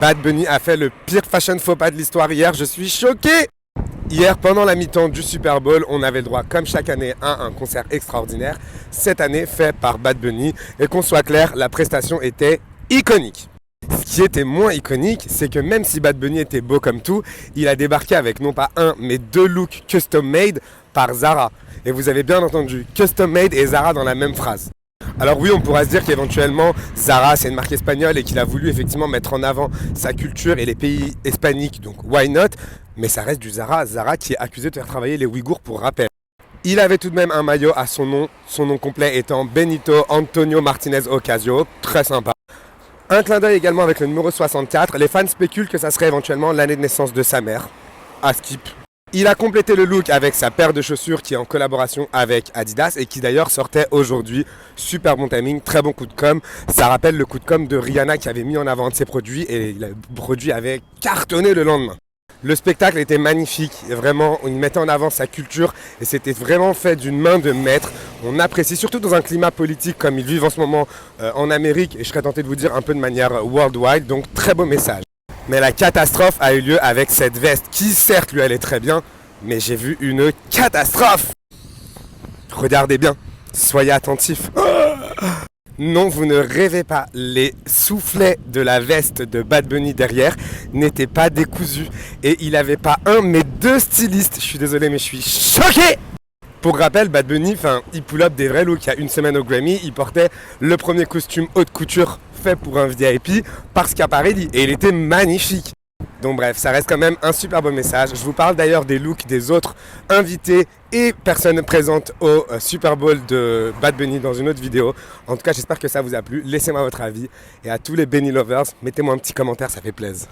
Bad Bunny a fait le pire fashion faux pas de l'histoire hier, je suis choqué. Hier, pendant la mi-temps du Super Bowl, on avait le droit, comme chaque année, à un concert extraordinaire. Cette année, fait par Bad Bunny. Et qu'on soit clair, la prestation était iconique. Ce qui était moins iconique, c'est que même si Bad Bunny était beau comme tout, il a débarqué avec non pas un, mais deux looks custom made par Zara. Et vous avez bien entendu, custom made et Zara dans la même phrase. Alors oui, on pourra se dire qu'éventuellement Zara c'est une marque espagnole et qu'il a voulu effectivement mettre en avant sa culture et les pays hispaniques, donc why not? Mais ça reste du Zara, Zara qui est accusé de faire travailler les Ouïghours pour rappel. Il avait tout de même un maillot à son nom complet étant Benito Antonio Martinez Ocasio, très sympa. Un clin d'œil également avec le numéro 64, les fans spéculent que ça serait éventuellement l'année de naissance de sa mère, à skip. Il a complété le look avec sa paire de chaussures qui est en collaboration avec Adidas et qui d'ailleurs sortait aujourd'hui. Super bon timing, très bon coup de com'. Ça rappelle le coup de com' de Rihanna qui avait mis en avant un de ses produits et le produit avait cartonné le lendemain. Le spectacle était magnifique, et vraiment, il mettait en avant sa culture et c'était vraiment fait d'une main de maître. On apprécie, surtout dans un climat politique comme ils vivent en ce moment en Amérique et je serais tenté de vous dire un peu de manière worldwide, donc très beau message. Mais la catastrophe a eu lieu avec cette veste qui certes lui allait très bien, mais j'ai vu une catastrophe. Regardez bien, soyez attentifs. Non, vous ne rêvez pas, les soufflets de la veste de Bad Bunny derrière n'étaient pas décousus. Et il n'avait pas un, mais deux stylistes. Je suis désolé, mais je suis choqué. Pour rappel, Bad Bunny, il pull up des vrais looks. Il y a une semaine au Grammy, il portait le premier costume haute couture fait pour un VIP parce qu'à Paris, et il était magnifique. Donc bref, ça reste quand même un super beau message. Je vous parle d'ailleurs des looks des autres invités et personnes présentes au Super Bowl de Bad Bunny dans une autre vidéo. En tout cas, j'espère que ça vous a plu. Laissez-moi votre avis. Et à tous les Bunny lovers, mettez-moi un petit commentaire, ça fait plaisir.